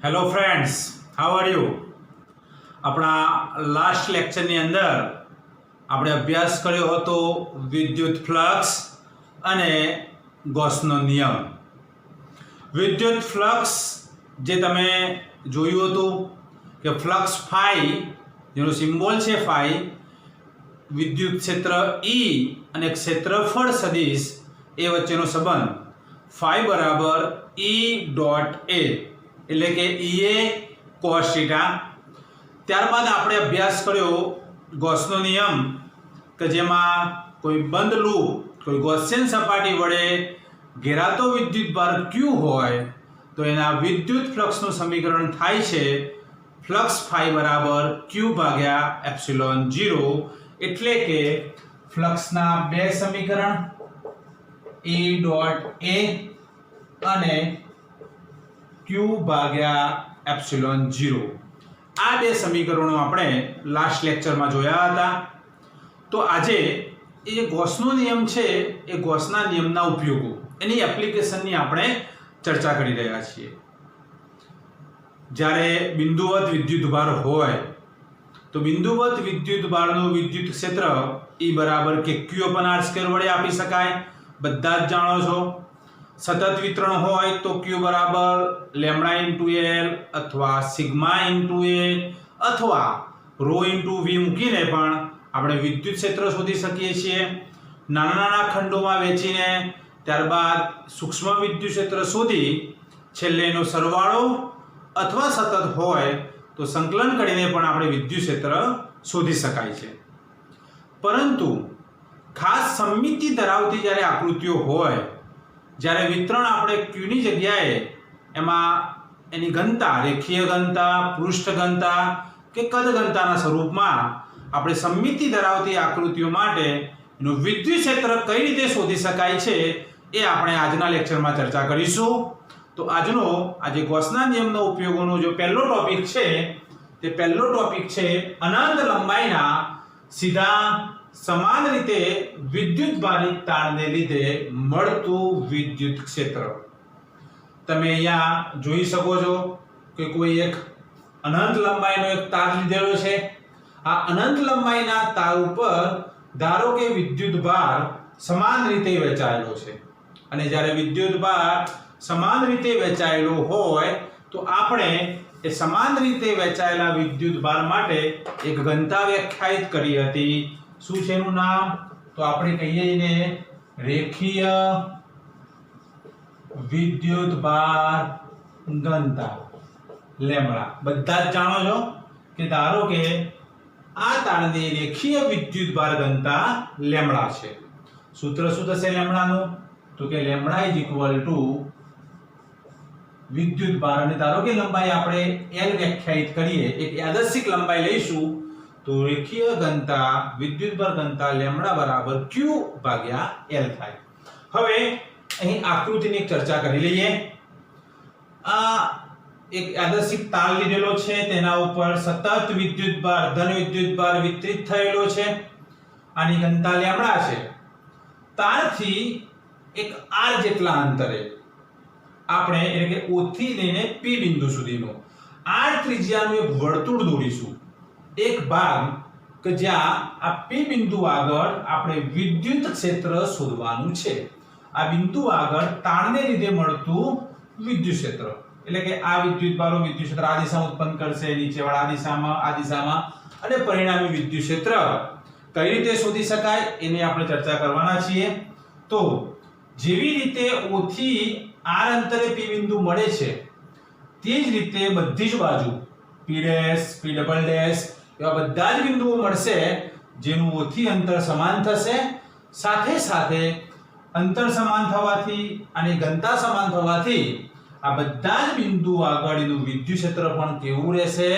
Hello friends, how are you? આપણા last લેક્ચરની અંદર આપણે અભ્યાસ કર્યો હતો વિદ્યુત ફ્લક્સ અને ગોસનો નિયમ. વિદ્યુત ફ્લક્સ જે તમે જોયું હતું કે ફ્લક્સ ફાઈ, જેનો સિમ્બોલ છે ફાઈ, વિદ્યુત ક્ષેત્ર E અને ક્ષેત્રફળ સદિશ એ વચ્ચેનો સંબંધ ફાઈ બરાબર E ડોટ A, એટલે કે EA cos થીટા. ત્યારબાદ આપણે અભ્યાસ કર્યો ગોસનો નિયમ, કે જેમાં કોઈ બંધ લૂપ, કોઈ ગોસિયન સપાટી વડે ઘેરાતો વિદ્યુતભાર Q હોય તો એના વિદ્યુત ફ્લક્સનું સમીકરણ થાય છે ફ્લક્સ ફાઈ બરાબર Q ભાગ્યા એપ્સિલોન 0, એટલે કે ફ્લક્સના બે સમીકરણ E ડોટ A અને Q ભાગ્યા એપ્સિલોન 0. આ બે સમીકરણો આપણે લાસ્ટ લેક્ચરમાં જોયા હતા. તો આજે એ ગોસનો નિયમ છે, એ ગોસના નિયમના ઉપયોગો, એની એપ્લિકેશનની આપણે ચર્ચા કરી રહ્યા છીએ. જ્યારે બિંદુવત વિદ્યુતભાર હોય તો બિંદુવત વિદ્યુતભારનું વિદ્યુત ક્ષેત્ર E બરાબર કે Q upon R સ્ક્વેર વડે આપી શકાય, બધા જ જાણો છો. સતત વિતરણ હોય તો Q બરાબર લેમ્બડા ઇન્ટુ L અથવા સિગ્મા ઇન્ટુ A અથવા રો ઇન્ટુ V મૂકીને પણ આપણે વિદ્યુત ક્ષેત્ર શોધી શકીએ છીએ. નાના નાના ખંડોમાં વહેંચીને ત્યારબાદ સૂક્ષ્મ વિદ્યુત ક્ષેત્ર શોધી છેલ્લે એનો સરવાળો અથવા સતત હોય તો સંકલન કરીને પણ આપણે વિદ્યુત ક્ષેત્ર શોધી શકાય છે. પરંતુ ખાસ સમમિતિ ધરાવતી જ્યારે આકૃતિઓ હોય, જ્યારે વિતરણ આપણે Q ની જગ્યાએ એમાં એની ઘનતા, રેખીય ઘનતા, પૃષ્ઠ ઘનતા કે કદ ઘનતાના સ્વરૂપમાં આપણે સમમિતિ ધરાવતી આકૃતિઓ માટે એનું વિદ્યુત ક્ષેત્ર કઈ રીતે શોધી શકાય છે એ આપણે આજના લેક્ચરમાં ચર્ચા કરીશું. તો આજે ગોસના નિયમનો ઉપયોગોનો જો પહેલો ટોપિક છે, તે પહેલો ટોપિક છે અનંત લંબાઈના સીધા સમાન રીતે વિદ્યુતભારિત તાણને લીધે મળતું વિદ્યુત ક્ષેત્ર. તમે અહીંયા જોઈ શકો છો કે કોઈ એક અનંત લંબાઈનો એક તાર લીધેલો છે. આ અનંત લંબાઈના તાર ઉપર ધારો કે વિદ્યુતભાર સમાન રીતે વહેંચાયેલો છે, અને જ્યારે વિદ્યુતભાર સમાન રીતે વહેંચાયેલો હોય તો આપણે એ સમાન રીતે વહેંચાયેલા વિદ્યુતભાર માટે એક ઘનતા વ્યાખ્યાયિત કરી હતી. શું છે એનું નામ? તો આપણે કહીએ એને રેખીય વિદ્યુતભાર ઘનતા લેમ્બડા. બધા જ જાણો છો કે ધારો કે આ તાણની રેખીય વિદ્યુતભાર ઘનતા લેમ્બડા છે. સૂત્ર શું થશે લેમ્બડાનું? તો કે લેમ્બડા ઇઝ ઇક્વલ ટુ વિદ્યુતભાર, અને ધારો કે લંબાઈ આપણે L વ્યાખ્યાયિત કરીએ, એક યાદચ્છિક લંબાઈ લઈશું, તો રેખીય ઘનતા વિદ્યુતભાર ઘનતા લેમ્બડા બરાબર Q ભાગ્યા L થાય. હવે અહીં આકૃતિની ચર્ચા કરી લઈએ. આ એક યાદચ્છિક તાર લીધેલો છે, તેના ઉપર સતત વિદ્યુતભાર, ધન વિદ્યુતભાર વિતરિત થયેલો છે. આની ઘનતા લેમ્બડા છે. તારથી એક R જેટલા અંતરે આપણે એટલે કે O થી લઈને P બિંદુ સુધીનો R ત્રિજ્યાનું એક વર્તુળ દોરીશું. એક ભાગ કે જ્યાં આ P બિંદુ આગળ આપણે વિદ્યુત ક્ષેત્ર શોધવાનું છે. આ બિંદુ આગળ તાણને લીધે મળતું વિદ્યુત ક્ષેત્ર, એટલે કે આ વિદ્યુતભારો વિદ્યુત ક્ષેત્ર આ દિશામાં ઉત્પન્ન કરશે, નીચેવાળા આ દિશામાં, અને પરિણામી વિદ્યુત ક્ષેત્ર કઈ રીતે શોધી શકાય એની આપણે ચર્ચા કરવાના છીએ. તો જેવી રીતે O થી R અંતરે P બિંદુ મળે છે, તે જ રીતે બધી જ બાજુ P dash, P double dash એવા બધા જ બિંદુઓ મળશે જેનું O થી અંતર સમાન થશે. સાથે સાથે અંતર સમાન થવાથી અને ઘનતા સમાન થવાથી આ બધા જ બિંદુ આગળનું વિદ્યુત ક્ષેત્ર પણ કેવું રહેશે?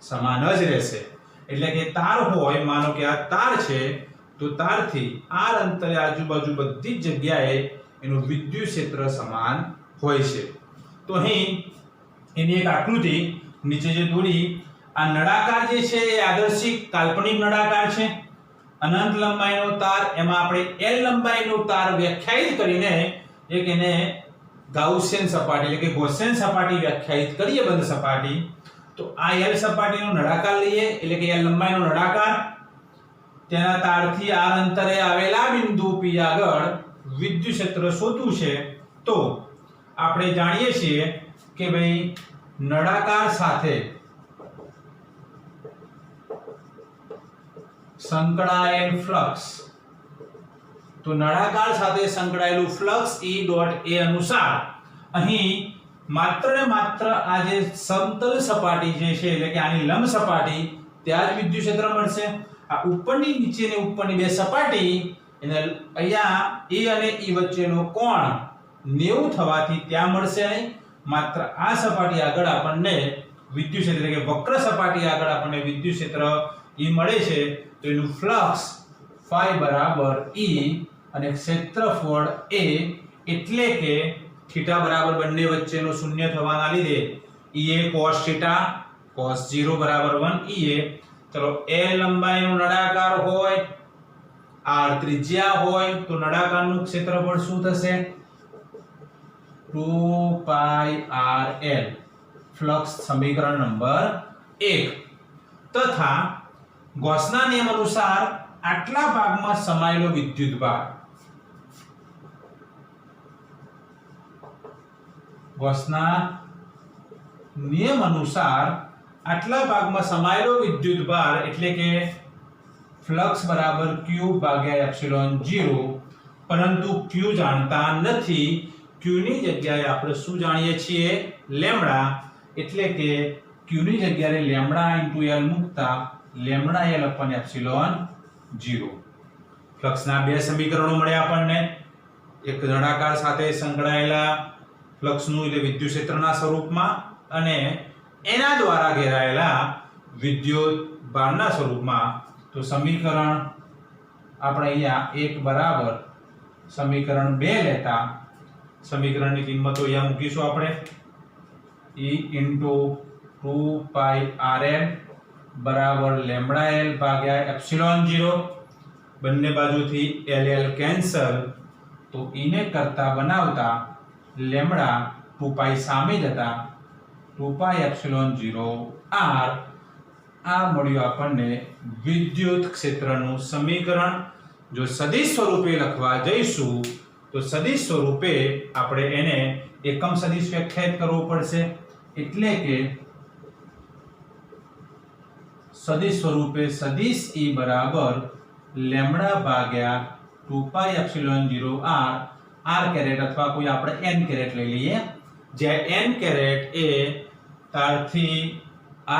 સમાન જ રહેશે. એટલે કે તાર હોય, માનો કે આ તાર છે, તો તારથી R અંતરે આજુબાજુ બધી જ જગ્યાએ એનું વિદ્યુત ક્ષેત્ર સમાન હોય છે. તો અહીં એની એક આકૃતિ નીચે જે દોરી, આ નળાકાર જે છે એ આદર્શિક કાલ્પનિક નળાકાર છે. અનંત લંબાઈનો તાર, એમાં આપણે L લંબાઈનો તાર વ્યાખ્યાયિત કરીને એક એને ગાઉસિયન સપાટી એટલે કે ગૌસિયન સપાટી વ્યાખ્યાયિત કરીએ બંધ સપાટી, તો આ L સપાટીનો નળાકાર લઈએ એટલે કે L લંબાઈનો નળાકાર, તેના તારથી r અંતરે આવેલા બિંદુ P આગળ વિદ્યુત ક્ષેત્ર શોધવું છે. તો આપણે જાણીએ છીએ કે ભાઈ નળાકાર સાથે સંકળાયેલ ફ્લક્સ, તો નળાકાર સાથે સંકળાયેલું ફ્લક્સ E.A અનુસાર અહીં માત્ર ને માત્ર આ જે સમતલ સપાટી જે છે એટલે કે આની લંબ સપાટી ત્યાં જ વિદ્યુત ક્ષેત્ર મળશે. આ ઉપરની નીચેની ઉપરની બે સપાટી એને અહીંયા A અને E વચ્ચેનો કોણ 90 થવાથી ત્યાં મળશે નહીં. માત્ર આ સપાટી આગળ આપણને વિદ્યુત ક્ષેત્ર એટલે કે વક્ર સપાટી આગળ આપણને વિદ્યુત ક્ષેત્ર E મળે છે. તો એનું ફ્લક્સ phi બરાબર E અને ક્ષેત્રફળ A એટલે કે થીટા બરાબર બંને વચ્ચેનો શૂન્ય થવાના લીધે EA cos થીટા cos 0 બરાબર 1 EA. ચલો A લંબાઈનો નળાકાર હોય, R ત્રિજ્યા હોય તો નળાકારનું ક્ષેત્રફળ શું થશે? 2 pi RL. ફ્લક્સ સમીકરણ નંબર 1. તથા ગૌસના નિયમ અનુસાર આટલા ભાગમાં સમાયેલો વિદ્યુતભાર, ગૌસના નિયમ અનુસાર આટલા ભાગમાં સમાયેલો વિદ્યુતભાર એટલે કે ફ્લક્સ બરાબર q ભાગ્યા એપ્સિલોન 0, પરંતુ q જાણતા નથી. q ની જગ્યાએ આપણે શું જાણીએ છીએ? લેમ્બડા, એટલે કે q ની જગ્યાએ લેમ્બડા * l મૂકતા લેમ્બડા l upon એપ્સિલોન 0. ફ્લક્સના બે સમીકરણો મળ્યા આપણને, એક નળાકાર સાથે સંકળાયેલા ફ્લક્સનું એટલે વિદ્યુત ક્ષેત્રના સ્વરૂપમાં અને એના દ્વારા ઘેરાયેલા વિદ્યુત ભારના સ્વરૂપમાં. તો સમીકરણ આપણે અહીંયા 1 બરાબર સમીકરણ 2 લેતા સમીકરણની કિંમતો અહીંયા મૂકીશું આપણે. E * 2 pi RL બરાબર લેમ્બડા l ભાગ્યા એપ્સિલોન 0. બંને બાજુથી l કેન્સલ, તો E ને કરતા બનાવતા લેમ્બડા 2 pi સામે જતા 2 pi એપ્સિલોન 0 r. આ મળ્યું આપણને વિદ્યુત ક્ષેત્રનું સમીકરણ. જો સદિશ સ્વરૂપે લખવા જઈશું તો સદિશ સ્વરૂપે આપણે એને એકમ સદિશ વ્યાખ્યાયિત કરવો પડશે, એટલે કે સદિશ સ્વરૂપે સદિશ E બરાબર લેમ્બડા ભાગ્યા 2 pi epsilon 0 r r caret અથવા કોઈ આપણે n કેરેટ લઈ લઈએ, જ્યાં n કેરેટ એ તારથી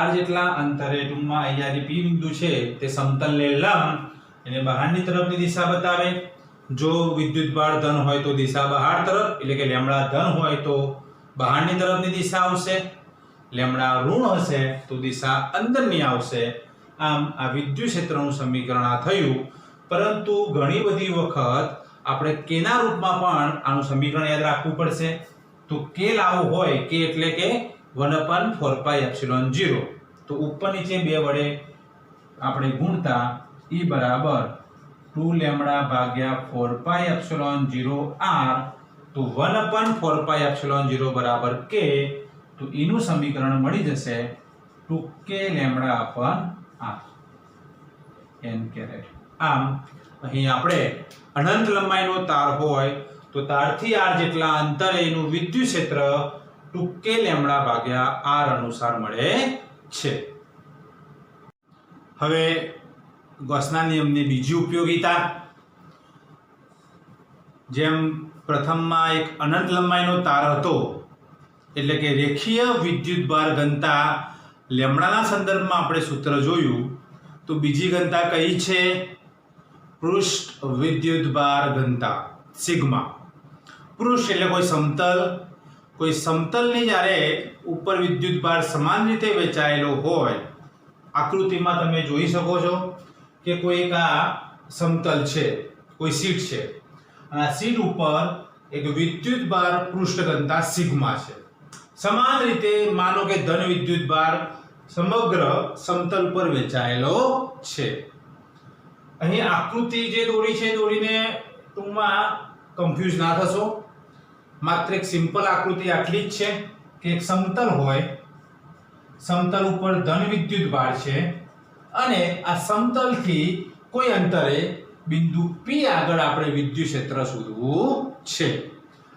r જેટલા અંતરે ટૂંકમાં અહીંયા જે p બિંદુ છે તે સમતલને લંબ એને બહારની તરફની દિશા બતાવે. જો વિદ્યુતભાર ધન હોય તો દિશા બહાર તરફ, એટલે કે લેમ્બડા ધન હોય તો બહારની તરફની દિશા આવશે, લેમ્બડા ઋણ હશે તો દિશા અંદરની આવશે. આમ આ વિદ્યુત ક્ષેત્રનું સમીકરણ આ થયું. પરંતુ ઘણી બધી વખત આપણે k ના રૂપમાં પણ આનું સમીકરણ યાદ રાખવું પડશે. તો k લાવવો હોય, k એટલે કે 1/4 pi એપ્સિલોન 0, તો ઉપર નીચે બે વડે આપણે ગુણતા E બરાબર 2 લેમ્બડા ભાગ્યા 4 pi એપ્સિલોન 0 r. તો 1/4 pi એપ્સિલોન 0 બરાબર k. તો E નું સમીકરણ મળી જશે 2k lambda upon r n caret. આમ અહીં આપણે અનંત લંબાઈનો તાર હોય તો તારથી r જેટલા અંતરે એનું વિદ્યુત ક્ષેત્ર 2k લેમ્બડા ભાગ્યા r અનુસાર મળે છે. હવે ગૌસના નિયમની બીજી ઉપયોગિતા, જેમ પ્રથમમાં એક અનંત લંબાઈનો તાર હતો એટલે કે રેખીય વિદ્યુતભાર ઘનતા લેમ્બડાના સંદર્ભમાં આપણે સૂત્ર જોયું, તો બીજી ઘનતા કઈ છે? પૃષ્ઠ વિદ્યુતભાર ઘનતા સિગ્મા. પૃષ્ઠ એટલે કોઈ સમતલની જ્યારે ઉપર વિદ્યુતભાર સમાન રીતે વહેંચાયેલો હોય, આકૃતિમાં તમે જોઈ શકો છો કે કોઈ એક આ સમતલ છે, કોઈ શીટ છે, અને આ શીટ ઉપર એક વિદ્યુતભાર પૃષ્ઠ ઘનતા સિગ્મા છે. સમાન રીતે માનો કે ધન વિદ્યુતભાર સમગ્ર સમતલ પર વહેંચાયેલો છે. અહીં આકૃતિ જે દોરી છે, દોરીને ટૂંકમાં કન્ફ્યુઝ ના થશો. માત્ર એક સિમ્પલ આકૃતિ આટલી જ છે કે એક સમતલ હોય, સમતલ ઉપર ધન વિદ્યુત ભાર છે અને આ સમતલથી કોઈ અંતરે બિંદુ P આગળ આપણે વિદ્યુત ક્ષેત્ર શોધવું છે.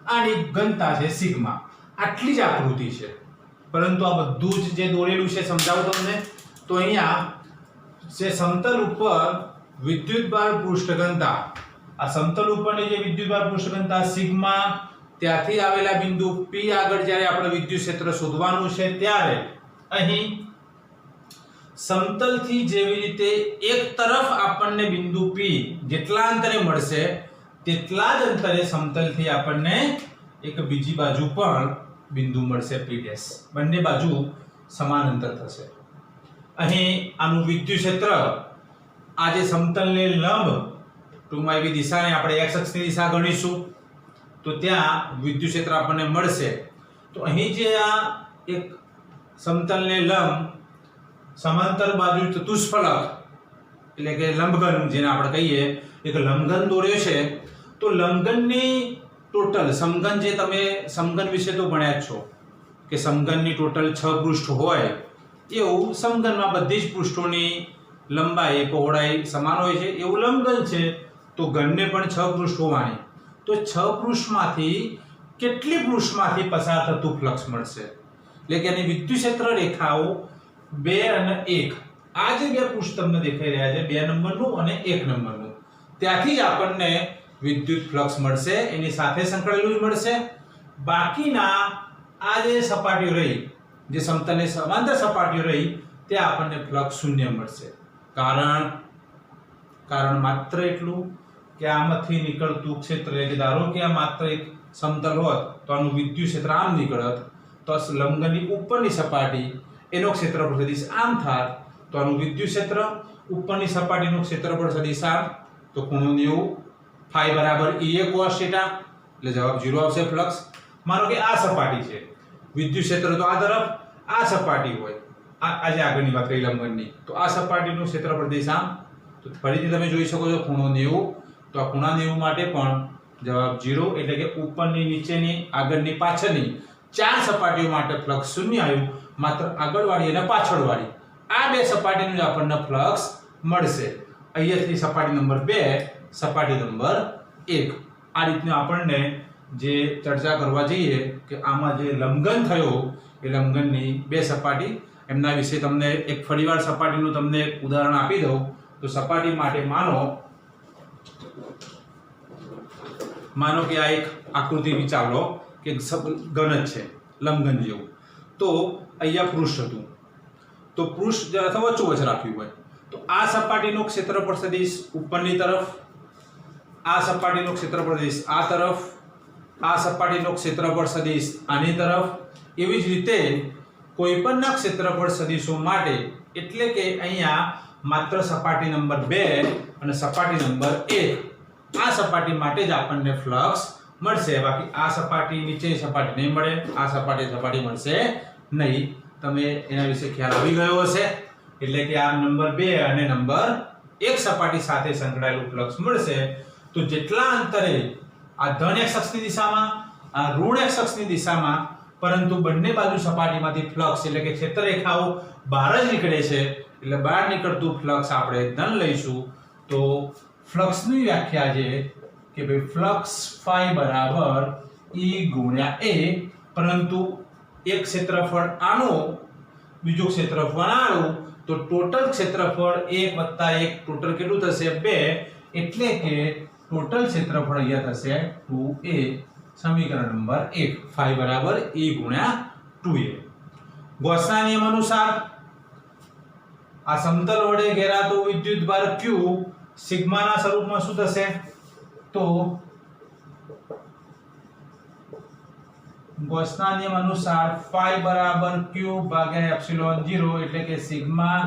આની ઘનતા છે સિગ્મા. આટલી જ આકૃતિ છે, પરંતુ આ બધું જ જે દોરેલું છે સમજાવું તમને. તો અહીંયા જે સમતલ ઉપર વિદ્યુતભાર પૃષ્ઠ ઘનતા, આ સમતલ ઉપરની જે વિદ્યુતભાર પૃષ્ઠ ઘનતા સિગ્મા, ત્યાંથી આવેલા બિંદુ P આગળ જ્યારે આપણે વિદ્યુત ક્ષેત્ર શોધવાનું છે ત્યારે અહીં સમતલથી જેવી રીતે એક તરફ આપણને બિંદુ P જેટલા અંતરે મળશે તેટલા જ અંતરે સમતલથી આપણને એક બીજી બાજુ પણ બિંદુ મળશે P'. બંને બાજુ સમાન અંતર થશે. અહીં આનું વિદ્યુત ક્ષેત્ર આ જે સમતલને લંબ ટૂંકમાં એવી દિશાને આપણે x અક્ષની દિશા ગણીશું તો ત્યાં વિદ્યુત ક્ષેત્ર આપણને મળશે. તો અહીં જે આ એક સમતલને લંબ સમાંતર બાજુ ચતુષ્ફલક એટલે કે લંબઘન જેને આપણે કહીએ એક લંબઘન દોર્યો છે. તો લંબઘનની ટોટલ સમઘન, જે તમે સમઘન વિશે તો ભણ્યા જ છો કે સમઘનની ટોટલ 6 પૃષ્ઠ હોય, એવું સમઘનમાં બધી જ પૃષ્ઠોની લંબાઈ પહોળાઈ સમાન હોય છે. એવું લંબઘન છે તો ઘનને પણ 6 પૃષ્ઠ હોવાની. તો 6 પૃષ્ઠમાંથી કેટલી પૃષ્ઠમાંથી પસાર થતું ફ્લક્સ મળશે? એટલે કે આની વિદ્યુત ક્ષેત્ર રેખાઓ 2 અને 1, આ જે બે પૃષ્ઠ તમને દેખાઈ રહ્યા છે 2 નંબરનું અને 1 નંબરનું, ત્યાંથી જ આપણને વિદ્યુત ફ્લક્સ મળશે. એની સાથે સંકળાયેલું જ મળશે. બાકીના આ જે સપાટીઓ રહી, જે સમતલની સમાંતર સપાટીઓ રહી, તે આપણને ફ્લક્સ શૂન્ય મળશે. કારણ માત્ર એટલું કે આમાંથી નીકળતું ક્ષેત્ર, એટલે ધારો કે આ માત્ર એક સમતલ હોત તો આનું વિદ્યુત ક્ષેત્ર આમ નીકળત, તો લંબઘનની ઉપરની સપાટી એનો ક્ષેત્રફળ સદિશ આમ થાત, તો આનું વિદ્યુત ક્ષેત્ર ઉપરની સપાટીનું ક્ષેત્રફળ સદિશ આમ, તો ખૂણો 90 phi બરાબર Ea cos θ, એટલે જવાબ 0 આવશે ફ્લક્સ. માનો કે આ સપાટી છે, વિદ્યુત ક્ષેત્ર તો આ તરફ, આ સપાટી હોય, આ જે આગળની વાત કરી લંબઘનની, તો આ સપાટીનું ક્ષેત્રફળ દિશ આમ, તો ફરીથી તમે જોઈ શકો છો ખૂણો 90, તો આ ખૂણા 90 માટે પણ જવાબ 0, એટલે કે ઉપરની, નીચેની, આગળની, પાછળની 4 સપાટીઓ માટે ફ્લક્સ શૂન્ય આવ્યું. માત્ર આગળવાળી અને પાછળવાળી આ બે સપાટીનું જ આપણને ફ્લક્સ મળશે. અહીંયાથી સપાટી નંબર 2, સપાટી નંબર 1. આ રીતના આપણને જે ચર્ચા કરવા જઈએ કે આમાં જે લંબઘન થયો એ લંબઘનની બે સપાટી, એમના વિશે તમને એક ફરીવાર સપાટીનું તમને ઉદાહરણ આપી દઉં. તો સપાટી માટે માનો કે આ એક આકૃતિ વિચારો કે ઘન જ છે, લંબઘન જેવું. તો અહીંયા પૃષ્ઠ હતું, તો પૃષ્ઠ અથવા વચ્ચોવચ્ચ રાખ્યું હોય, તો આ સપાટીનું ક્ષેત્રફળ સદિશ ઉપરની તરફ, આ સપાટીનું ક્ષેત્રફળ સદિશ આ તરફ, આ સપાટીનું ક્ષેત્રફળ સદિશ આની તરફ. એવી જ રીતે કોઈપણના ક્ષેત્રફળ સદિશો માટે, એટલે કે અહીંયા માત્ર સપાટી નંબર 2 અને સપાટી નંબર 1, આ સપાટી માટે જ આપણને ફ્લક્સ મળશે. બાકી આ સપાટી, નીચેની સપાટી નહીં મળે, આ સપાટી મળશે નહીં. તમે એના વિશે ખ્યાલ આવી ગયો હશે. એટલે કે આ નંબર 2 અને નંબર 1 સપાટી સાથે સંકળાયેલું ફ્લક્સ મળશે. તો જેટલા અંતરે આ ધન x અક્ષની દિશામાં, આ ઋણ x અક્ષની દિશામાં, પરંતુ બંને બાજુ સપાટીમાંથી ફ્લક્સ એટલે કે ક્ષેત્રરેખાઓ બહાર જ નીકળે છે, એટલે બહાર નીકળતું ફ્લક્સ આપણે ધન લઈશું. તો ફ્લક્સની વ્યાખ્યા છે કે ભાઈ ફ્લક્સ phi બરાબર E ગુણ્યા A, પરંતુ એક ક્ષેત્રફળ આનું, બીજું ક્ષેત્રફળ આનું, તો ટોટલ ક્ષેત્રફળ 1 વત્તા 1 ટોટલ કેટલું થશે 2, એટલે કે ટોટલ ક્ષેત્રફળ અહીંયા થશે 2A. સમીકરણ નંબર 1, phi બરાબર E ગુણ્યા 2A. ગૌસના નિયમ અનુસાર આ સમતલ વડે ઘેરાતો વિદ્યુતભાર Q સિગ્માના સ્વરૂપમાં શું થશે? તો ગૌસના નિયમ અનુસાર phi બરાબર Q ભાગ્યા એપ્સિલોન 0, એટલે કે સિગ્મા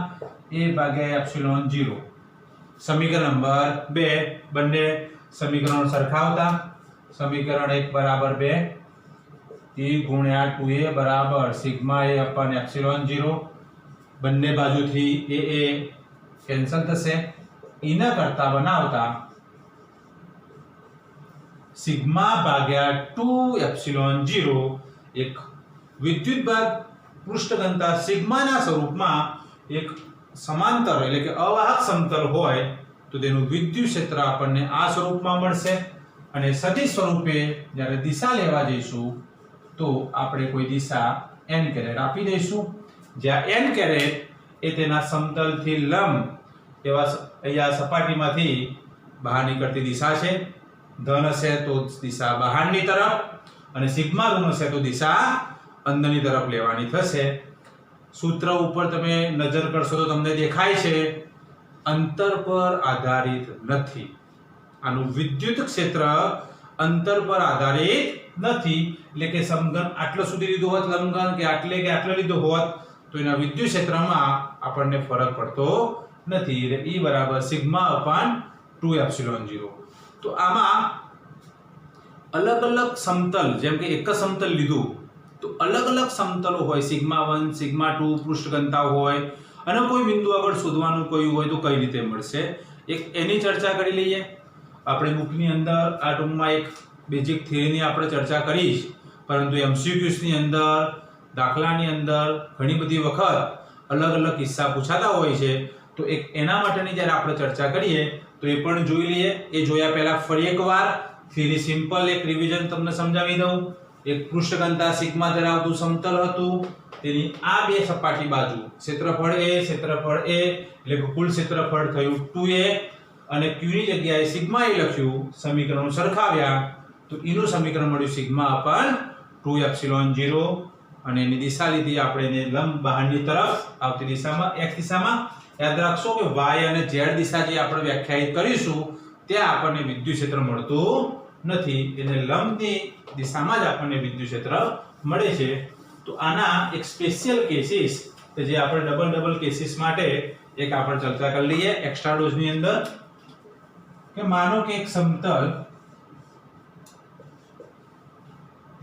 A ભાગ્યા એપ્સિલોન 0. સમીકરણ નંબર 2, બંને સમીકરણો સરખાવતા સમીકરણ 1 બરાબર 2, E ગુણ્યા 2A બરાબર સિગ્મા A અપન એપ્સિલોન 0. બંને બાજુથી A કેન્સલ થશે. E ના કરતા બનાવતા સિગ્મા ભાગ્યા 2 એપ્સિલોન 0 એક વિદ્યુતભાર પૃષ્ઠ ઘનતા સિગ્માના સ્વરૂપમાં એક સમાંતર એટલે કે અવાહક સમતલ હોય તો તેનું વિદ્યુત ક્ષેત્ર આપણને આ સ્વરૂપમાં મળશે અને સદિશ સ્વરૂપે જ્યારે દિશા લેવા જઈશું તો આપણે કોઈ દિશા n કેરેટ આપી દઈશું જ્યાં n કેરેટ એ તેના સમતલથી લંબ એવા અહીંયા સપાટીમાંથી બહાર નીકળતી દિશા છે ધન હશે તો દિશા બહારની તરફ અને સિગ્મા ઋણ હશે તો દિશા અંદરની તરફ લેવાની થશે સૂત્ર ઉપર તમે નજર કરશો તો તમને દેખાય છે અંતર પર આધારિત નથી આનું વિદ્યુત ક્ષેત્ર અંતર પર આધારિત નથી એટલે કે સમઘન આટલો સુધી લીધો હોત લંબઘન કે આટલો લીધો હોત તો એના વિદ્યુત ક્ષેત્રમાં આપણને ફરક પડતો નથી એટલે E બરાબર સિગ્મા અપાન 2 એપ્સિલોન 0 તો આમાં અલગ અલગ સમતલ જેમ કે એક જ સમતલ લીધું તો અલગ અલગ સમતલો હોય સિગ્મા 1 સિગ્મા 2 પૃષ્ઠ ઘનતા હોય અને કોઈ બિંદુ આગળ શોધવાનું કોઈ હોય તો કઈ રીતે મળશે એક એની ચર્ચા કરી લઈએ આપણે બુકની અંદર આ ટૂંકમાં એક બેઝિક થિયરીની આપણે ચર્ચા કરીશ પરંતુ MCQs ની અંદર દાખલાની અંદર ઘણી બધી વખત અલગ અલગ કિસ્સા પૂછાતા હોય છે તો એક એના માટેની જ્યારે આપણે ચર્ચા કરીએ તો એ પણ જોઈ લઈએ એ જોયા પહેલા ફરી એકવાર થિયરી સિમ્પલ એક રિવિઝન તમને સમજાવી દઉં એક પૃષ્ઠ ઘનતા સિગ્મા ધરાવતું સમતલ હતું તેની આ બે સપાટી બાજુ ક્ષેત્રફળ a એટલે કે કુલ ક્ષેત્રફળ થયું 2a અને q ની જગ્યાએ સિગ્મા એ લખ્યું સમીકરણો સરખાવ્યા તો એનું સમીકરણ મળ્યું સિગ્મા અપન 2 એપ્સિલોન 0 અને એની દિશા લીધી આપણે એને લંબ બહારની તરફ આવતી દિશામાં x દિશામાં યાદ રાખશો કે y અને z દિશા જે આપણે વ્યાખ્યાયિત કરીશું ત્યાં આપણને વિદ્યુત ક્ષેત્ર મળતું નથી એને લંબની દિશામાં જ આપણને વિદ્યુત ક્ષેત્ર મળે છે તો આના એક સ્પેશિયલ કેસીસ કે જે આપણે ડબલ કેસીસ માટે એક આપણે ચર્ચા કરી લઈએ એક્સ્ટ્રા ડોઝ ની અંદર કે માનો કે એક સમતલ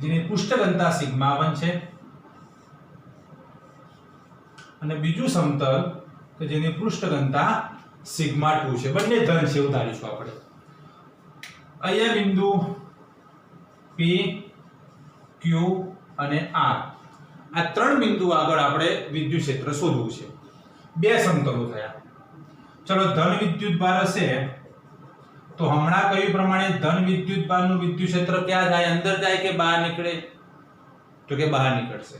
જેની પૃષ્ઠ ઘનતા સિગ્મા 1 છે અને બીજું સમતલ કે જેની પૃષ્ઠ ઘનતા સિગ્મા 2 છે બંને ધન છે એવું ધારીશું આપણે અહીંયા બિંદુ P Q અને R આ ત્રણ બિંદુ આગળ આપણે વિદ્યુત ક્ષેત્ર શોધવું છે બે સમતલો થયા ચલો ધન વિદ્યુત ભાર હશે તો હમણાં કહ્યું પ્રમાણે ધન વિદ્યુત ભારનું વિદ્યુત ક્ષેત્ર ક્યાં જાય અંદર જાય કે બહાર નીકળે તો કે બહાર નીકળશે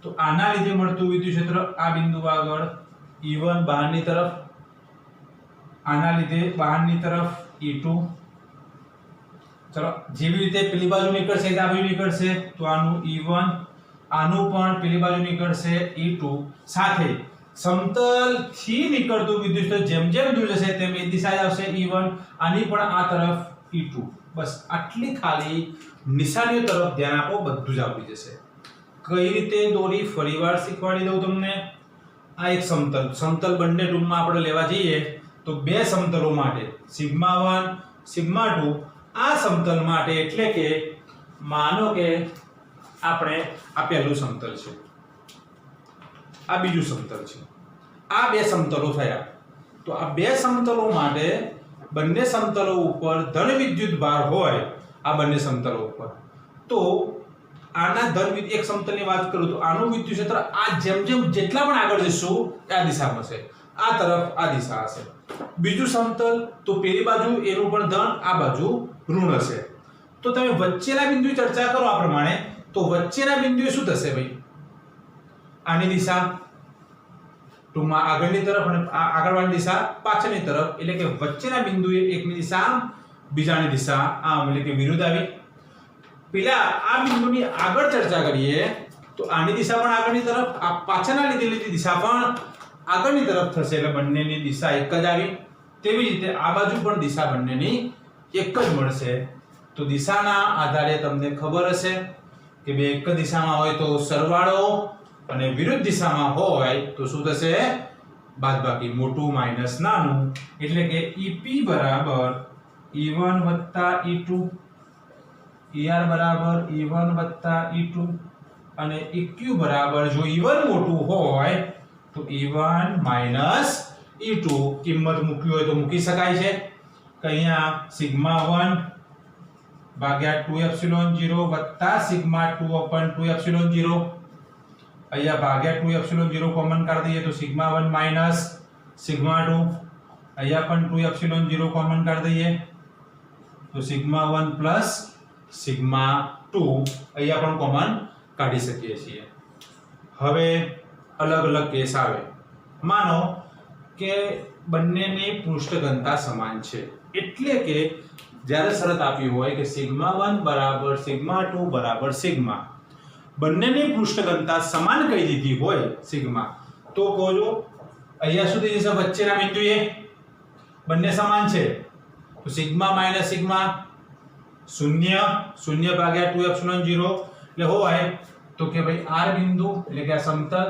તો આના લીધે મળતું વિદ્યુત ક્ષેત્ર આ બિંદુ આગળ E1 બહારની તરફ આના લીધે બહારની તરફ E2 ચલો જેવી રીતે પેલી બાજુ નીકળશે આ બાજુ નીકળશે તો આનું E1 આનું પણ પેલી બાજુ નીકળશે E2 સાથે સમતલ થી નીકળતું વિદ્યુત ક્ષેત્ર જેમ જેમ દૂર જશે તેમ એ દિશા આવશે E1 આની પણ આ તરફ E2 બસ આટલી ખાલી નિશાનીઓ તરફ ધ્યાન આપો બધું જ આવડી જશે કઈ રીતે દોરી ફરીવાર શીખવાડી દઉં તમને આ એક સમતલ બંને ટૂંકમાં આપણે લેવા જઈએ તો બે સમતલો માટે સિગ્મા 1 સિગ્મા 2 આ સમતલ માટે એટલે કે માનો કે આપણે આ પહેલું સમતલ છે આ બીજું સમતલ છે આ બે સમતલો થયા તો આ બે સમતલો માટે બંને સમતલો ઉપર ધન વિદ્યુત ભાર હોય આ બંને સમતલો ઉપર તો આના ધન એક સમતલની વાત કરું તો આનું વિદ્યુત ક્ષેત્ર આ જેમ જેમ જેટલા પણ આગળ જશું આ દિશામાં હશે આ તરફ આ દિશા હશે બીજું સમતલ તો પેલી બાજુ એનું પણ ધન આ બાજુ ઋણ હશે તો તમે વચ્ચેના બિંદુની ચર્ચા કરો આ પ્રમાણે તો વચ્ચેના બિંદુએ શું થશે ભાઈ આની દિશા ટૂંકમાં આગળની તરફ અને આગળવાળી દિશા પાછળની તરફ એટલે કે વચ્ચેના બિંદુએ એકની દિશા આમ બીજાની દિશા આમ એટલે કે વિરુદ્ધ આવી પેલા આ બિંદુની આગળ ચર્ચા કરીએ તો આની દિશા પણ આગળની તરફ આ પાછળના લીધેલી દિશા પણ આગળની તરફ થશે એટલે બંનેની દિશા એક જ આવી તેવી રીતે આ બાજુ પણ દિશા બંનેની એક જ મળશે તો દિશાના આધારે તમને ખબર હશે કે બે એક જ દિશામાં હોય તો સરવાળો અને વિરુદ્ધ દિશામાં હોય તો શું થશે બાદબાકી મોટું માઈનસ નાનું એટલે કે EP બરાબર E1 E2 ER બરાબર E1 E2 અને EQ બરાબર જો E1 મોટું હોય તો E1 E2 કિંમત મૂકવી હોય તો મૂકી શકાય છે કે અહીંયા સિગ્મા 1 ભાગ્યા 2 એપ્સિલોન 0 વત્તા સિગ્મા 2 upon 2 એપ્સિલોન 0 અહીંયા ભાગ્યા 2 એપ્સિલોન 0 કોમન કાઢી દઈએ તો સિગ્મા 1 માઈનસ સિગ્મા 2 અહીંયા પણ 2 એપ્સિલોન 0 કોમન કાઢી દઈએ તો સિગ્મા 1 પ્લસ સિગ્મા 2 અહીંયા પણ કોમન કાઢી શકીએ છીએ। હવે અલગ અલગ કેસ આવે, માનો કે બંનેની પૃષ્ઠ ઘનતા સમાન છે, એટલે કે જ્યારે શરત આપી હોય કે સિગ્મા 1 બરાબર સિગ્મા 2 બરાબર સિગ્મા, બંનેની પૃષ્ઠ ઘનતા સમાન કહી દીધી હોય સિગ્મા, તો કહો અહીંયા સુધી જશે વચ્ચેના બિંદુએ બંને સમાન છે તો સિગ્મા માઈનસ સિગ્મા 0 ભાગ્યા 2 એપ્સિલોન 0 એટલે હોય તો કે ભાઈ r બિંદુ એટલે કે આ સમતલ,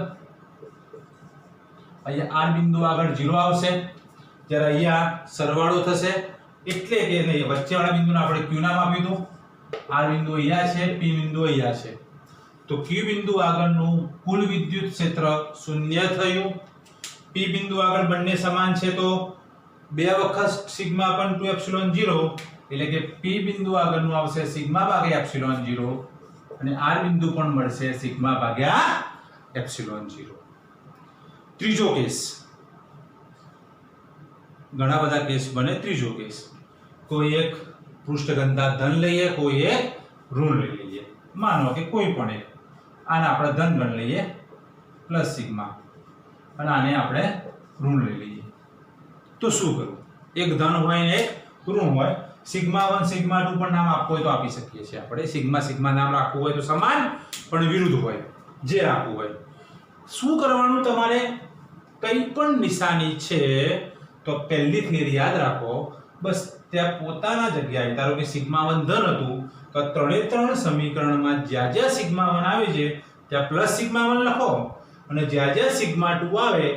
અહીંયા r બિંદુ આગળ 0 આવશે, જ્યારે અહીંયા સરવાળો થશે એટલે કે નહીં વચ્ચેવાળા બિંદુને આપણે q નામ આપ્યું હતું, r બિંદુ અહીંયા છે, p બિંદુ અહીંયા છે, તો q બિંદુ આગળનું કુલ વિદ્યુત ક્ષેત્ર 0 થયું, p બિંદુ આગળ બંને સમાન છે તો 2 વખત સિગ્મા પણ 2 એપ્સિલોન 0 એટલે કે p બિંદુ આગળનું આવશે સિગ્મા ભાગ્યા એપ્સિલોન 0 અને r બિંદુ પણ મળશે સિગ્મા ભાગ્યા એપ્સિલોન 0। ત્રીજો કેસ, ઘણા બધા કેસ બને। ત્રીજો કેસ, કોઈ એક પૃષ્ઠ ઘનતા ધન લઈએ, કોઈ એક ઋણ લઈ લઈએ, માનો કે કોઈ પણ એક, આને આપણે ધન ગણ લઈએ પ્લસ સિગ્મા અને આને આપણે ઋણ લઈ લઈએ, તો શું કરવું? એક ધન હોય ને એક ઋણ હોય, સિગ્મા 1 સિગ્મા 2 પણ નામ આપવું હોય તો આપી શકીએ છીએ આપણે, સિગ્મા સિગ્મા નામ રાખવું હોય તો સમાન પણ વિરુદ્ધ હોય, જે આપવું હોય। શું કરવાનું તમારે? કંઈ પણ નિશાની છે તો પહેલી થિયરી યાદ રાખો, બસ ત્યાં પોતાના જગ્યાએ, ધારો કે સિગ્મા 1 ધન હતું તો ત્રણે ત્રણ સમીકરણમાં જ્યાં જ્યાં સિગ્મા 1 આવે છે ત્યાં પ્લસ સિગ્મા 1 લખો અને જ્યાં જ્યાં સિગ્મા 2 આવે,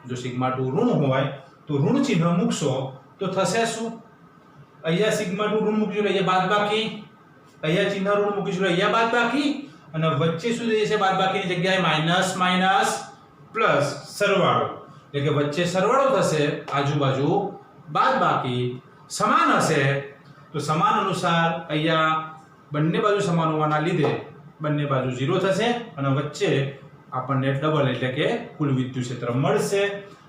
જો સિગ્મા 2 ઋણ હોય તો ઋણ ચિહ્ન મૂકશો તો થશે શું? અહીંયા સિગ્મા 2 ઋણ મૂકીશું અહીંયા બાદબાકી, અહીંયા ચિહ્ન ઋણ મૂકીશું અહીંયા બાદબાકી અને વચ્ચે શું થઈ જશે? બાદબાકીની જગ્યાએ માઈનસ માઈનસ પ્લસ સરવાળો, એટલે કે વચ્ચે સરવાળો થશે, આજુબાજુ બાદબાકી, સમાન હશે તો સમાન અનુસાર અહીંયા બંને બાજુ સમાન હોવાના લીધે બંને બાજુ 0 થશે અને વચ્ચે આપણને ડબલ એટલે કે કુલ વિદ્યુત ક્ષેત્ર મળશે।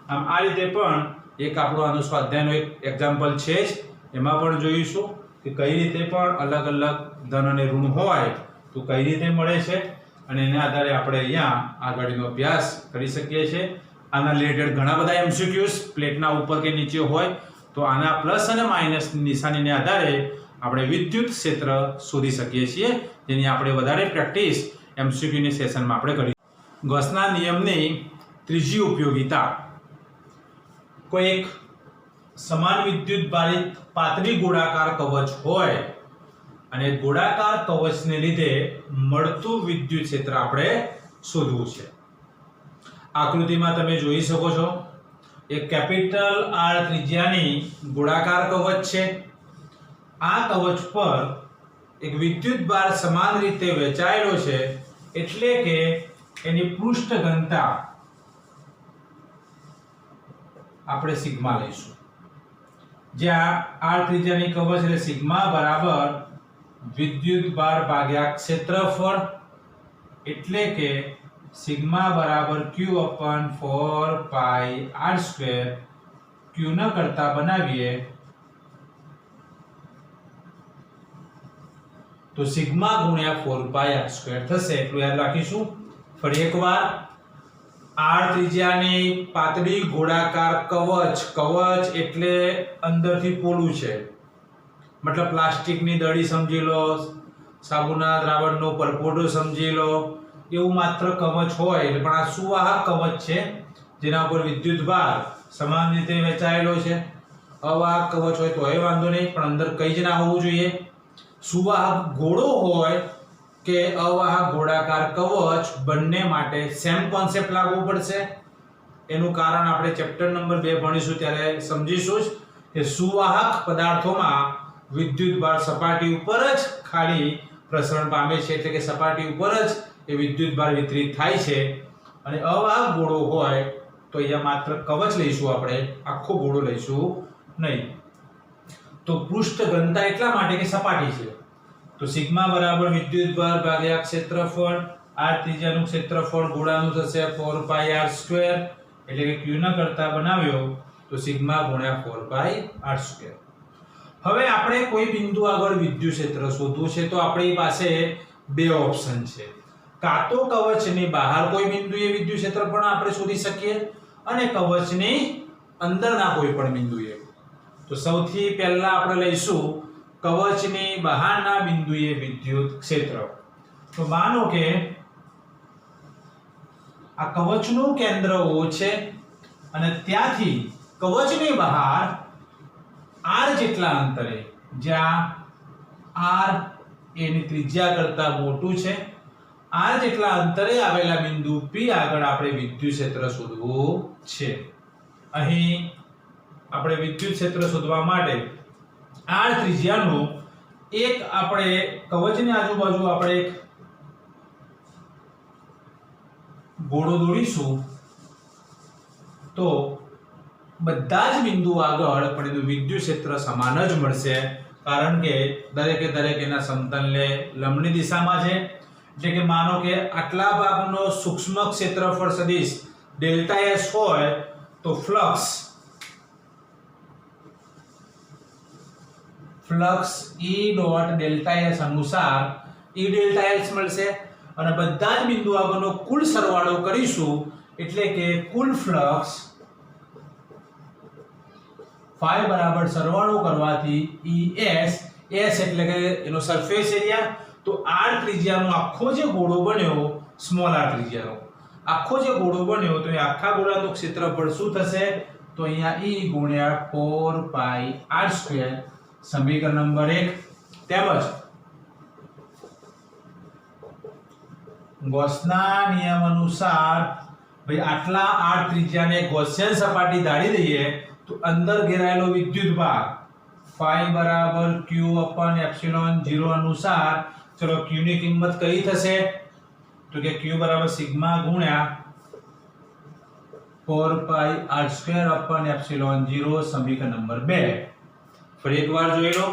આમ આ રીતે પણ એક આપણો આનો સ્વાધ્યાયનો એક એક્ઝામ્પલ છે જ, એમાં પણ જોઈશું કે કઈ રીતે પણ અલગ અલગ ધન અને ઋણ હોય તો કઈ રીતે મળે છે અને એના આધારે આપણે અહીંયા આગળનો અભ્યાસ કરી શકીએ છીએ। આના રિલેટેડ ઘણા બધા એમસીક્યુઝ પ્લેટના ઉપર કે નીચે હોય તો આના પ્લસ અને માઈનસ નિશાનીને આધારે આપણે વિદ્યુત ક્ષેત્ર શોધી શકીએ છીએ, જેની આપણે વધારે પ્રેક્ટિસ એમસીક્યુની સેશનમાં આપણે કરી। ગૌસના નિયમની ત્રીજી ઉપયોગિતા, કોઈ એક સમાન વિદ્યુત ભારિત પાતળી ગોળાકાર કવચ હોય અને ગોળાકાર કવચને લીધે મળતું વિદ્યુત ક્ષેત્ર આપણે શોધવું છે। આકૃતિમાં તમે જોઈ શકો છો એક કેપિટલ R ત્રિજ્યાની ગોળાકાર કવચ છે, આ કવચ પર એક વિદ્યુત ભાર સમાન રીતે વહેંચાયેલો છે, એટલે કે એની પૃષ્ઠ ઘનતા આપણે સિગ્મા લઈશું, જ્યાં R ત્રિજ્યાની કવચ એટલે સિગ્મા બરાબર વિદ્યુત ભાર ભાગ્યા ક્ષેત્રફળ, એટલે કે સિગ્મા બરાબર q upon 4 pi r square, q ન કરતા બનાવીએ તો સિગ્મા ગુણ્યા 4 pi r square થશે, એટલું યાદ રાખીશું। ફરી એકવાર, r ત્રિજ્યાની પાતળી ગોળાકાર કવચ, કવચ એટલે અંદરથી પોલું છે, મતલબ પ્લાસ્ટિકની દડી સમજી લો, સાબુના દ્રાવણનો પરપોટો સમજી લો, એવું માત્ર કવચ હોય એટલે પણ આ સુવાહક કવચ છે જેના ઉપર વિદ્યુત ભાર સમાન રીતે વહેંચાયેલો છે। અવાહક કવચ હોય તો એ વાંધો નહીં, પણ અંદર કંઈ જ ના હોવું જોઈએ। સુવાહક ગોળો હોય કે અવાહક ગોળાકાર કવચ, બંને માટે સેમ કોન્સેપ્ટ લાગુ પડશે। એનું કારણ આપણે ચેપ્ટર નંબર 2 ભણીશું ત્યારે સમજીશું જ કે સુવાહક પદાર્થોમાં વિદ્યુત ભાર સપાટી ઉપર જ ખાલી પ્રસરણ પામે છે, એટલે કે સપાટી ઉપર જ એ વિદ્યુત ભાર વિતરિત થાય છે, અને અવાહક ગોળો હોય તો અહીંયા માત્ર કવચ લઈશું આપણે, આખો ગોળો લઈશું નહીં। તો પૃષ્ઠ ઘનતા એટલા માટે કે સપાટી છે, તો સિગ્મા બરાબર વિદ્યુતભાર ભાગ્યા ક્ષેત્રફળ, r ત્રિજ્યાનું ક્ષેત્રફળ ગોળાનું થશે 4 pi r સ્ક્વેર, એટલે કે q ના કરતા બનાવ્યો તો સિગ્મા ગુણ્યા 4 pi r સ્ક્વેર. હવે આપણે કોઈ બિંદુ આગળ વિદ્યુત ક્ષેત્ર શોધવું છે તો આપણી પાસે બે ઓપ્શન છે. કાં તો કવચની બહાર કોઈ બિંદુએ વિદ્યુત ક્ષેત્ર પણ આપણે શોધી શકીએ અને કવચની અંદરના કોઈ પણ બિંદુએ. તો સૌથી પહેલા આપણે લઈશું કવચની બહારના બિંદુએ વિદ્યુત ક્ષેત્ર. તો માનો કે આ કવચનું કેન્દ્ર O છે અને ત્યાંથી કવચની બહાર r જેટલા અંતરે, જ્યાં r એની ત્રિજ્યા કરતા મોટું છે, r જેટલા અંતરે આવેલા બિંદુ P આગળ આપણે વિદ્યુત ક્ષેત્ર શોધવું છે. અહીં આપણે વિદ્યુત ક્ષેત્ર શોધવા માટે r ત્રિજ્યાનું એક આપણે કવચની આજુબાજુ આપણે એક ગોળો દોરીશું તો બધા જ બિંદુ આગળ આપણને વિદ્યુત ક્ષેત્ર સમાન જ મળશે, કારણ કે દરેકે દરેક એના સમતલને લંબની દિશામાં છે. એટલે કે માનો કે આટલા ભાગનો સૂક્ષ્મ ક્ષેત્રફળ સદિશ ડેલ્ટા s હોય તો flux E dot delta s અનુસાર E ડેલ્ટા s મળશે અને બધા જ બિંદુ આગળનો કુલ સરવાળો કરીશું એટલે કે કુલ ફ્લક્સ phi બરાબર સરવાળો કરવાથી ES, S એટલે કે એનો સરફેસ એરિયા, તો r ત્રિજ્યાનો આખો જે ગોળો બન્યો, સ્મોલ r ત્રિજ્યાનો આખો જે ગોળો બન્યો, તો એ આખા ગોળાનું ક્ષેત્રફળ શું થશે? તો અહીંયા E ગુણ્યા 4 pi r સ્ક્વેર સમીકરણ નંબર 1. તેમજ ગૌસના નિયમ અનુસાર ભાઈ આટલા r ત્રિજ્યાને ગૌસિયન સપાટી ધારી દઈએ તો અંદર ઘેરાયેલો વિદ્યુતભાર phi બરાબર q upon epsilon 0 અનુસાર, ચલો q ની કિંમત કઈ થશે? તો કે q બરાબર સિગ્મા ગુણ્યા 4 pi r square upon epsilon 0 સમીકરણ નંબર 2. ફરી એકવાર જોઈ લો.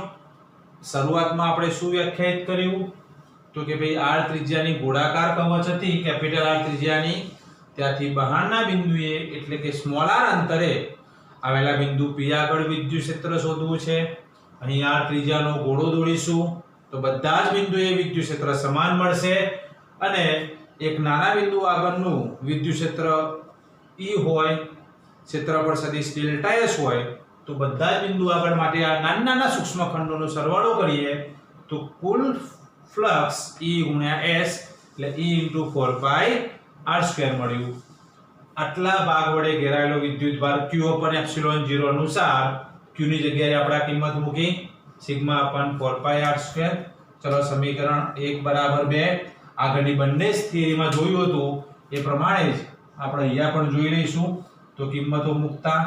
શરૂઆતમાં આપણે શું વ્યાખ્યાયિત કર્યું? તો કે ભાઈ r ત્રિજ્યાની ગોળાકાર કવચ હતી, કેપિટલ R ત્રિજ્યાની, ત્યાંથી બહારના બિંદુએ એટલે કે સ્મોલ r અંતરે આવેલા બિંદુ P આગળ વિદ્યુત ક્ષેત્ર શોધવું છે. અહીં r ત્રિજ્યાનો ગોળો દોરીશું તો બધા જ બિંદુએ વિદ્યુત ક્ષેત્ર સમાન મળશે અને એક નાના બિંદુ આગળનું વિદ્યુત ક્ષેત્ર E હોય, ક્ષેત્રફળ સદિશ ડેલ્ટા s હોય, તો બધા જ બિંદુ આગળ માટે આ નાના નાના સૂક્ષ્મ ખંડોનો સરવાળો કરીએ તો કુલ ફ્લક્સ E ગુણ્યા S એટલે E * 4 pi r સ્ક્વેર મળ્યું. આટલા ભાગ વડે ઘેરાયેલો વિદ્યુતભાર q upon epsilon 0 અનુસાર q ની જગ્યાએ આપણે આ કિંમત મૂકી sigma upon 4 pi r square. ચલો સમીકરણ 1 બરાબર 2. આગળની બંને થિયરીમાં જોયું હતું એ પ્રમાણે જ આપણે અહીંયા પણ જોઈ લઈશું. તો કિંમતો મૂકતા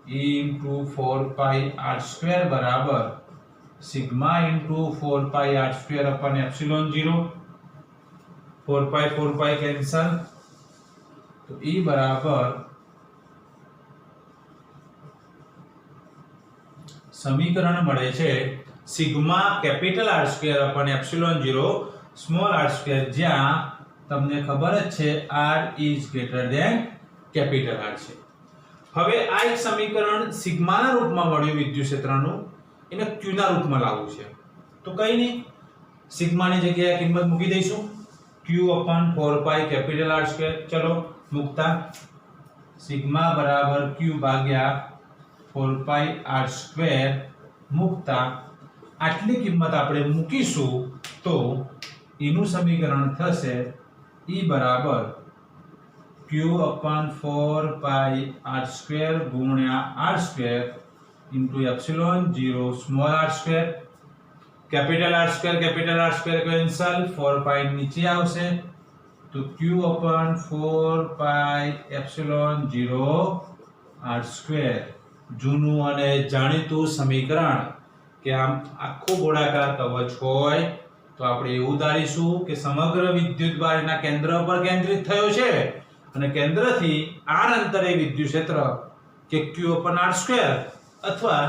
E * 4 pi r સ્ક્વેર બરાબર sigma * 4 pi r square upon epsilon 0. 4 pi cancel, તો E બરાબર સમીકરણ મળે છે sigma capital R square upon epsilon 0 small r square, જ્યાં તમને ખબર જ છે r is greater than capital R છે. હવે આ એક સમીકરણ સિગ્માના રૂપમાં મળ્યું વિદ્યુત ક્ષેત્રનું, એને q ના રૂપમાં લાવવું છે. તો કઈ નહીં, સિગ્માની જગ્યાએ કિંમત મૂકી દઈશું q upon 4 pi capital R square. ચલો મૂકતા સિગ્મા બરાબર q ભાગ્યા 4 pi r સ્ક્વેર મૂકતા આટલી કિંમત આપણે મૂકીશું તો એનું સમીકરણ થશે E બરાબર q upon 4 pi r square ગુણ્યા r square into epsilon 0 small r square. Capital R square cancel, 4 pi નીચે આવશે તો q upon 4 pi epsilon 0 r square. જૂનું અને જાણીતું સમીકરણ કે આમ આખો ગોળાકાર કવચ હોય તો આપણે એવું ધારીશું કે સમગ્ર વિદ્યુતભાર એના કેન્દ્ર પર કેન્દ્રિત થયો છે અને કેન્દ્રથી r અંતરે વિદ્યુત ક્ષેત્ર કે q upon r સ્ક્વેર અથવા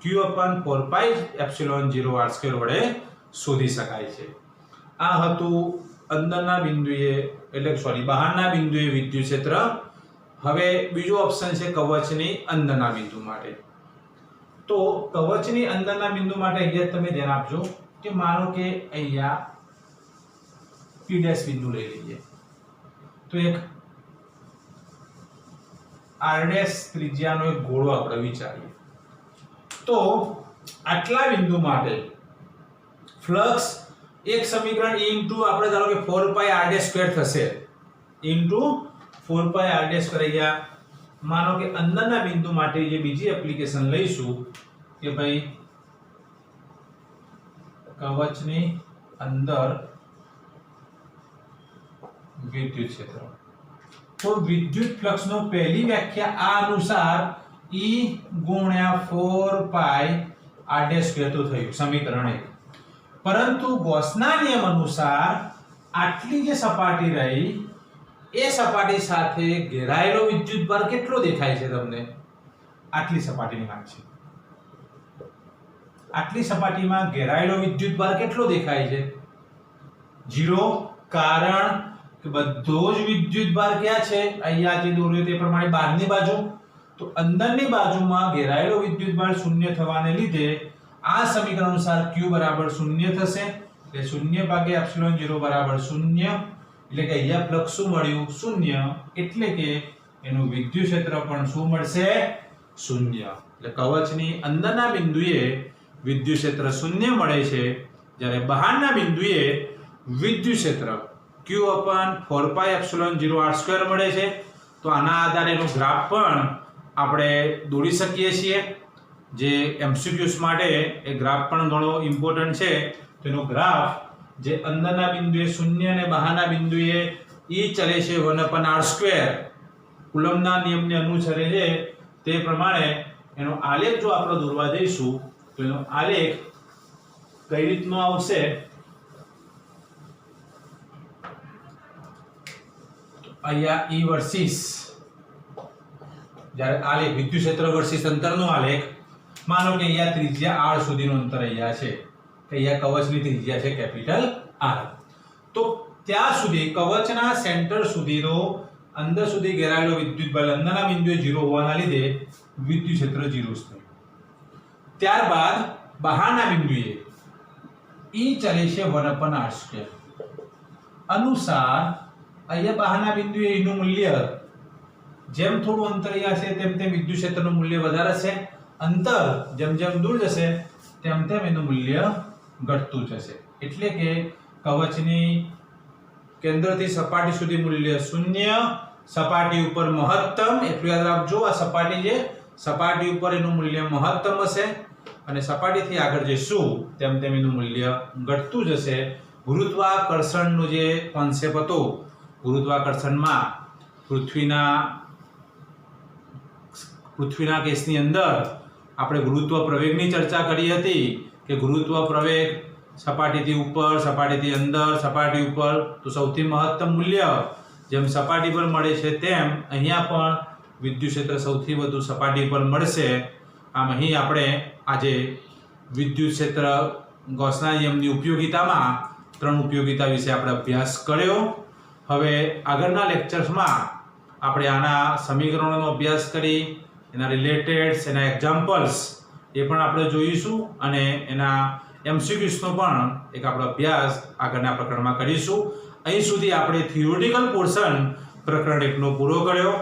q upon 4 pi epsilon 0 r square વડે શોધી શકાય છે. આ હતું અંદરના બિંદુએ બહારના બિંદુએ વિદ્યુત ક્ષેત્ર. હવે બીજો ઓપ્શન છે કવચની અંદરના બિંદુ માટે. તો કવચની અંદરના બિંદુ માટે અહીંયા તમે ધ્યાન આપજો કે માનો કે અહીંયા P' બિંદુ લઈ લઈએ તો એક R' ત્રિજ્યાનો એક ગોળો આપણે વિચારીએ. તો આટલા બિંદુ માટે ફ્લક્સ એક સમીકરણ E ઇન્ટુ આપણે ધારો કે 4πr² થશે ઇન્ટુ 4πr² અહીંયા માનો કે અંદરના બિંદુ માટે જે બીજી એપ્લિકેશન લઈશું કે ભાઈ કવચની અંદર વિદ્યુત ક્ષેત્ર. તો વિદ્યુત ફ્લક્સનો પહેલી વ્યાખ્યા આ અનુસાર E ગુણ્યા 4πr² તો થયું સમીકરણ 1. પરંતુ ગૌસના નિયમ અનુસાર આટલી જે સપાટી રહી એ સપાટી સાથે ઘેરાયેલો વિદ્યુતભાર કેટલો દેખાય છે તમને? આટલી સપાટીની વાત છે. આટલી સપાટીમાં ઘેરાયેલો વિદ્યુતભાર કેટલો દેખાય છે? 0. કારણ કે બધો જ વિદ્યુતભાર ક્યાં છે? અહીંયા જે દોર્યો તે પ્રમાણે બહારની બાજુ. તો અંદરની બાજુમાં ઘેરાયેલો વિદ્યુતભાર શૂન્ય થવાને લીધે આ સમીકરણ અનુસાર Q બરાબર 0 થશે. એટલે 0/ε0 બરાબર 0. એટલે કે અહીંયા ફ્લક્સ શું મળ્યું? 0. એટલે કે એનું વિદ્યુત ક્ષેત્ર પણ શું મળશે? 0. એટલે કવચની અંદરના બિંદુએ વિદ્યુત ક્ષેત્ર 0 મળે છે, જ્યારે બહારના બિંદુએ વિદ્યુત ક્ષેત્ર Q/4πε0r² મળે છે. તો આના આધારે એનો ગ્રાફ પણ આપણે દોરી શકીએ છીએ. જે MCQs માટે એ ગ્રાફ પણ ઘણો ઇમ્પોર્ટન્ટ છે. તો એનો ગ્રાફ જે અંદરના બિંદુએ 0 અને બહારના બિંદુએ E ચલે છે 1/r², કુલમ્બના નિયમને અનુસરે છે. તે પ્રમાણે એનો આલેખ જો આપણે દોરવા જઈશું તો એનો આલેખ કઈ રીતનો આવશે? અહીંયા E વર્સિસ જ્યારે આલેખ વિદ્યુત ક્ષેત્ર વર્સિસ અંતરનો આલેખ, માનો કે અહીંયા ત્રિજ્યા r સુધીનું અંતર અહીંયા છે, કે અહીંયા કવચની ત્રિજ્યા છે કેપિટલ R. તો ત્યાં સુધી કવચના સેન્ટર સુધીનો અંદર સુધી ઘેરાયેલો વિદ્યુતભાર અંદરના બિંદુએ 0 હોવાના લીધે વિદ્યુત ક્ષેત્ર 0 થયું. ત્યારબાદ બહારના બિંદુએ E ચલે છે 1/r². અનુસાર અહીંયા બહારના બિંદુએ E નું મૂલ્ય જેમ થોડું અંતર અહીંયા છે તેમ તેમ વિદ્યુત ક્ષેત્રનું મૂલ્ય વધારે છે. અંતર જેમ જેમ દૂર જશે તેમ તેમ એનું મૂલ્ય ઘટતું જશે. એટલે કે કવચની કેન્દ્રથી સપાટી સુધી મૂલ્ય 0. સપાટી ઉપર મહત્તમ, એટલું યાદ રાખજો, આ સપાટી છે, સપાટી ઉપર એનું મૂલ્ય મહત્તમ હશે અને સપાટીથી આગળ જઈશું તેમ તેમ એનું મૂલ્ય ઘટતું જશે. ગુરુત્વાકર્ષણનો જે કોન્સેપ્ટ હતો, ગુરુત્વાકર્ષણમાં પૃથ્વીના કેસની અંદર આપણે ગુરુત્વ પ્રવેગની ચર્ચા કરી હતી કે ગુરુત્વ પ્રવેગ સપાટીથી ઉપર, સપાટીથી અંદર, સપાટી ઉપર, તો સૌથી મહત્તમ મૂલ્ય જેમ સપાટી પર મળે છે તેમ અહીંયા પણ વિદ્યુત ક્ષેત્ર સૌથી વધુ સપાટી પર મળશે. આમ અહીં આપણે આજે વિદ્યુત ક્ષેત્ર ગૌસના નિયમની ઉપયોગિતામાં 3 ઉપયોગિતા વિશે આપણે અભ્યાસ કર્યો. હવે આગળના લેક્ચર્સમાં આપણે આના સમીકરણોનો અભ્યાસ કરી, એના રિલેટેડ્સ, એના એક્ઝામ્પલ્સ એ પણ આપણે જોઈશું અને એના MCQs નો પણ એક આપણો અભ્યાસ આગળના પ્રકરણમાં કરીશું. અહીં સુધી આપણે થિયોરિટિકલ પોર્શન પ્રકરણ 1 નો પૂરો કર્યો.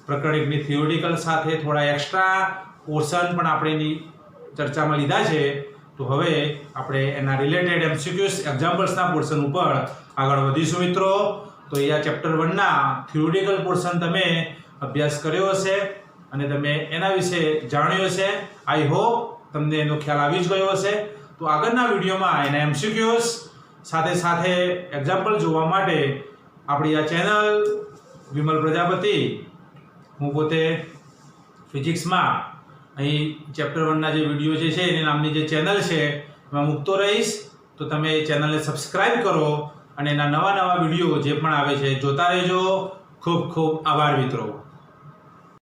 પ્રકરણ 1 ની થિયોરિટિકલ સાથે થોડા એક્સ્ટ્રા પોર્શન પણ આપણે એની ચર્ચામાં લીધા છે. તો હવે આપણે એના રિલેટેડ MCQs એક્ઝામ્પલ્સના પોર્શન ઉપર આગળ વધીશું મિત્રો. તો અહીંયા ચેપ્ટર 1 ના થિયોરિટિકલ પોર્શન તમે અભ્યાસ કર્યો હશે અને તમે એના વિશે જાણ્યું હશે. આઈ હોપ તમને એનો ખ્યાલ આવી જ ગયો હશે. તો આગળના વિડીયોમાં એના MCQs સાથે સાથે એક્ઝામ્પલ જોવા માટે આપણી આ ચેનલ વિમલ પ્રજાપતિ, હું પોતે ફિઝિક્સમાં અહીં ચેપ્ટર 1 ના જે વિડીયો જે છે એની નામની જે ચેનલ છે એમાં મૂકતો રહીશ. તો તમે એ ચેનલને સબસ્ક્રાઇબ કરો અને એના નવા વિડીયો જે પણ આવે છે જોતા રહેજો. ખૂબ ખૂબ આભાર મિત્રો.